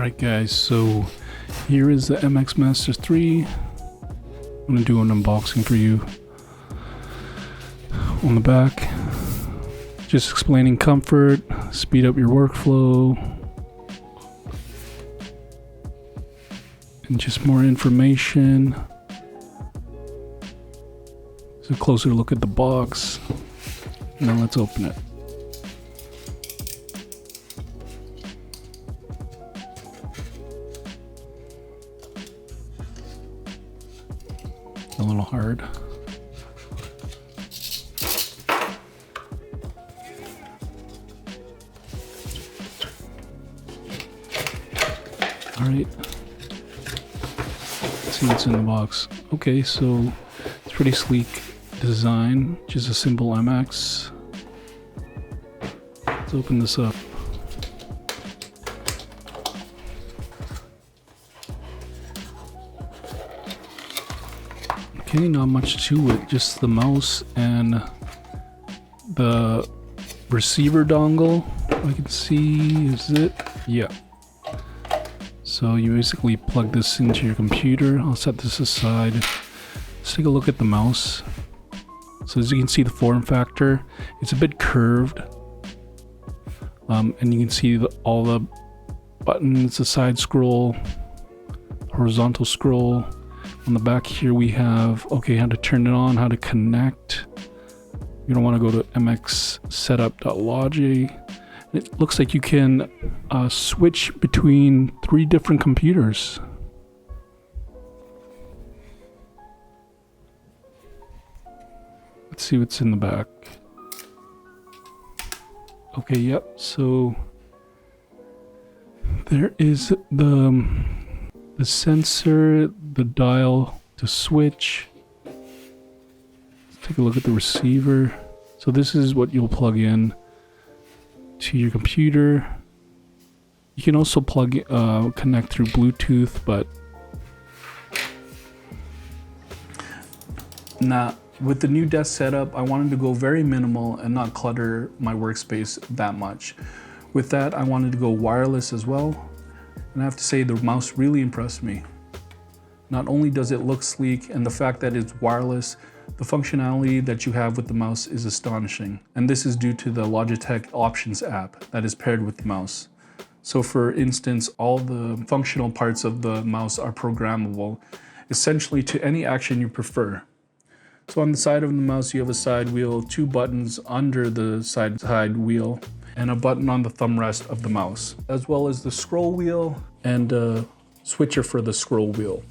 Alright guys, so here is the MX Master 3. I'm going to do an unboxing for you. On the back, just explaining comfort, speed up your workflow, and just more information. So a closer look at the box. Now let's open it. A little hard. All right. Let's see what's in the box. Okay, so it's pretty sleek design, just a simple MX. Let's open this up. Okay, not much to it, just the mouse and the receiver dongle. I can see, is it? Yeah. So you basically plug this into your computer. I'll set this aside. Let's take a look at the mouse. So as you can see, the form factor, it's a bit curved. And you can see all the buttons, the side scroll, horizontal scroll. On the back here we have, okay, how to turn it on, how to connect. You don't want to go to mxsetup.logi. It looks like you can switch between 3 different computers. Let's see what's in the back. Okay, yep, so there is the sensor, the dial to switch. Let's take a look at the receiver. So this is what you'll plug in to your computer. You can also connect through Bluetooth, but now with the new desk setup, I wanted to go very minimal and not clutter my workspace that much. With that, I wanted to go wireless as well. And I have to say, the mouse really impressed me. Not only does it look sleek, and the fact that it's wireless, the functionality that you have with the mouse is astonishing. And this is due to the Logitech Options app that is paired with the mouse. So for instance, all the functional parts of the mouse are programmable, essentially to any action you prefer. So on the side of the mouse, you have a side wheel, 2 buttons under the side wheel, and a button on the thumb rest of the mouse, as well as the scroll wheel and a switcher for the scroll wheel.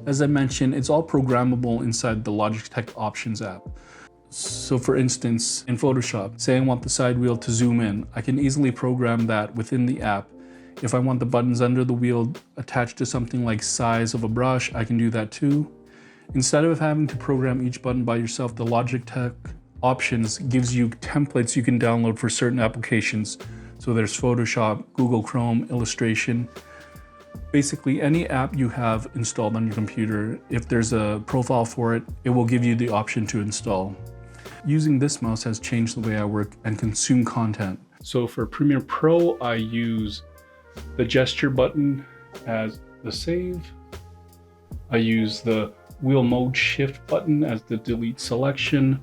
As I mentioned, it's all programmable inside the Logitech Options app. So for instance, in Photoshop, say I want the side wheel to zoom in, I can easily program that within the app. If I want the buttons under the wheel attached to something like size of a brush, I can do that too. Instead of having to program each button by yourself, the Logitech Options gives you templates you can download for certain applications. So there's Photoshop, Google Chrome, Illustration. Basically any app you have installed on your computer, if there's a profile for it, it will give you the option to install. Using this mouse has changed the way I work and consume content. So for Premiere Pro, I use the gesture button as the save. I use the wheel mode shift button as the delete selection.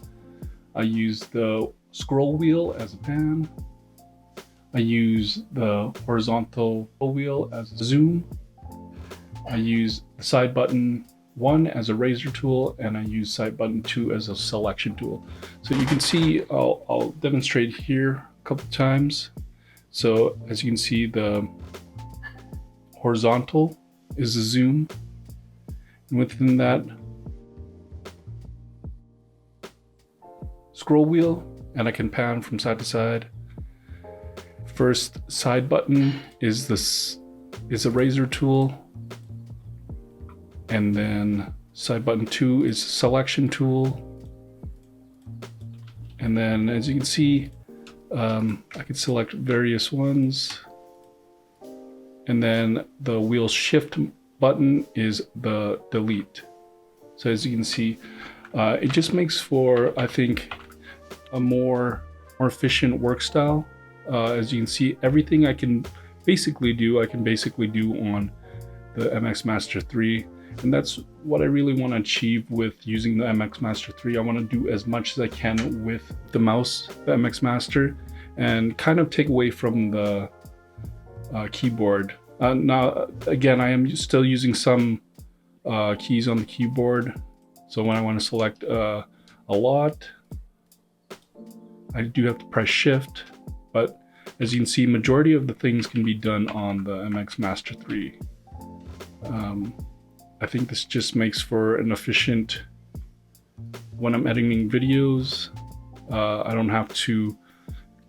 I use the scroll wheel as a pan. I use the horizontal wheel as a zoom. I use the side button 1 as a razor tool, and I use side button 2 as a selection tool. So you can see, I'll demonstrate here a couple times. So as you can see, the horizontal is a zoom. And within that, scroll wheel, and I can pan from side to side. First side button is a razor tool, and then side button 2 is selection tool. And then as you can see, I can select various ones, and then the wheel shift button is the delete. So as you can see, it just makes for, I think, a more efficient work style. As you can see, everything I can basically do, I can basically do on the MX Master 3. And that's what I really want to achieve with using the MX Master 3. I want to do as much as I can with the mouse, the MX Master, and kind of take away from the keyboard. Now, again, I am still using some keys on the keyboard. So when I want to select a lot, I do have to press Shift. But as you can see, majority of the things can be done on the MX Master 3. I think this just makes for an efficient, when I'm editing videos, I don't have to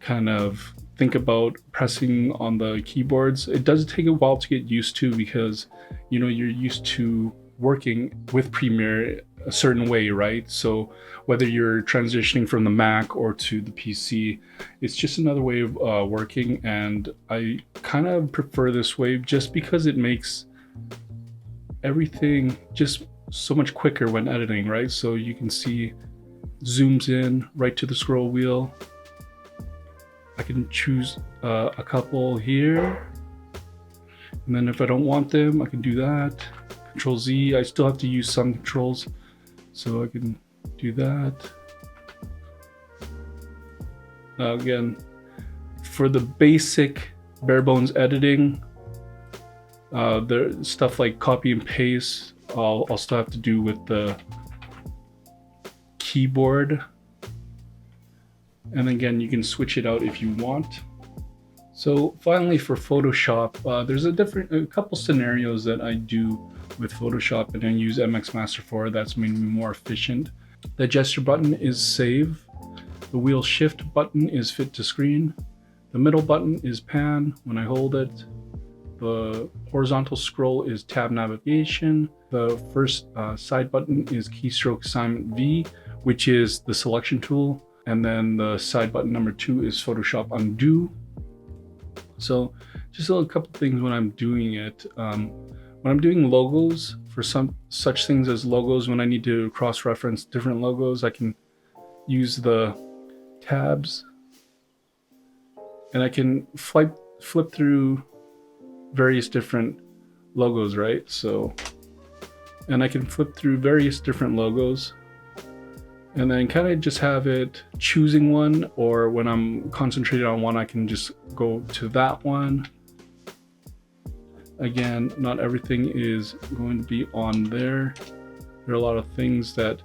kind of think about pressing on the keyboards. It does take a while to get used to because, you know, you're used to working with Premiere a certain way, right? So whether you're transitioning from the Mac or to the PC, it's just another way of working, and I kind of prefer this way just because it makes everything just so much quicker when editing, right? So you can see zooms in right to the scroll wheel. I can choose a couple here, and then if I don't want them, I can do that. Control Z. I still have to use some controls, so I can do that. Now again, for the basic bare bones editing, there's stuff like copy and paste, I'll still have to do with the keyboard. And again, you can switch it out if you want. So finally, for Photoshop, there's a couple scenarios that I do with Photoshop, and I use MX Master 4. That's made me more efficient. The gesture button is save. The wheel shift button is fit to screen. The middle button is pan when I hold it. The horizontal scroll is tab navigation. The first side button is keystroke assignment V, which is the selection tool. And then the side button number 2 is Photoshop undo. So just a couple things when I'm doing it. When I'm doing logos, for some such things as logos, when I need to cross-reference different logos, I can use the tabs, and I can flip through various different logos, right? So, and I can flip through various different logos, and then kind of just have it choosing one, or when I'm concentrated on one, I can just go to that one. Again, not everything is going to be on there. There are a lot of things that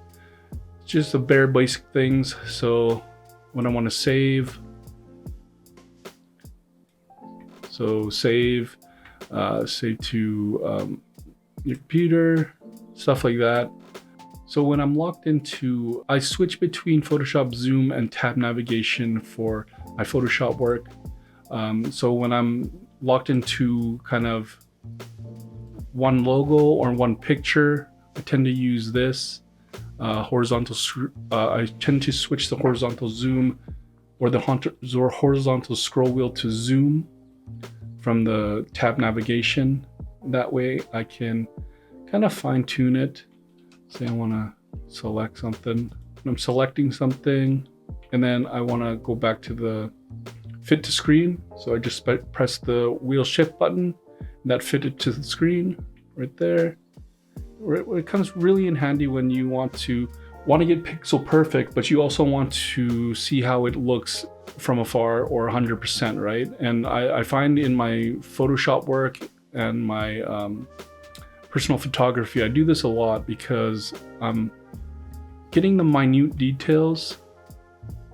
just the bare basic things. So when I want to save, so save to your computer, stuff like that. So when I'm locked into, I switch between Photoshop Zoom and tab navigation for my Photoshop work. So when I'm locked into kind of one logo or one picture, I tend to use this horizontal. I tend to switch the horizontal zoom or the horizontal scroll wheel to zoom from the tab navigation. That way I can kind of fine tune it. Say I want to select something. I'm selecting something, and then I want to go back to the fit to screen. So I just press the wheel shift button, and that fitted to the screen right there. It comes really in handy when you want to get pixel perfect, but you also want to see how it looks from afar or 100%, right? And I find in my Photoshop work and my personal photography, I do this a lot because I'm getting the minute details,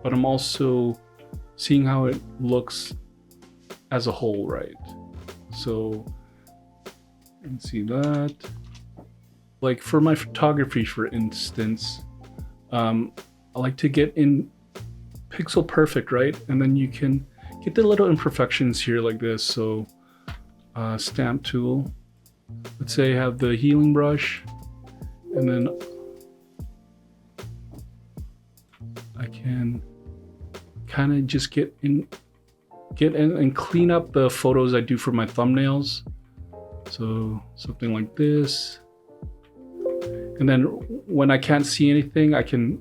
but I'm also seeing how it looks as a whole, right? So you can see that. Like for my photography, for instance, I like to get in pixel perfect, right? And then you can get the little imperfections here like this. So stamp tool. Let's say I have the healing brush, and then I can kind of just get in and clean up the photos I do for my thumbnails. So something like this. And then when I can't see anything, I can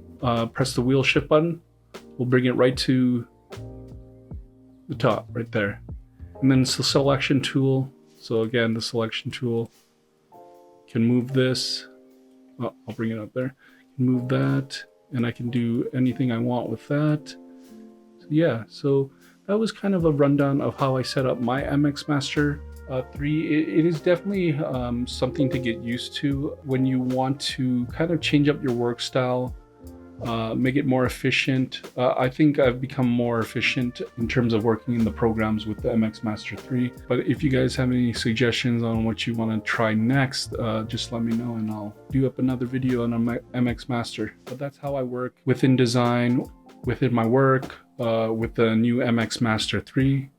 press the wheel shift button. We'll bring it right to the top right there. And then it's the selection tool. So again, the selection tool can move this. Oh, I'll bring it up there. Move that, and I can do anything I want with that. So yeah, so that was kind of a rundown of how I set up my MX Master 3. It is definitely something to get used to when you want to kind of change up your work style, make it more efficient. I think I've become more efficient in terms of working in the programs with the MX Master 3. But if you guys have any suggestions on what you want to try next, just let me know and I'll do up another video on my MX Master. But that's how I work within design, within my work, with the new MX Master 3.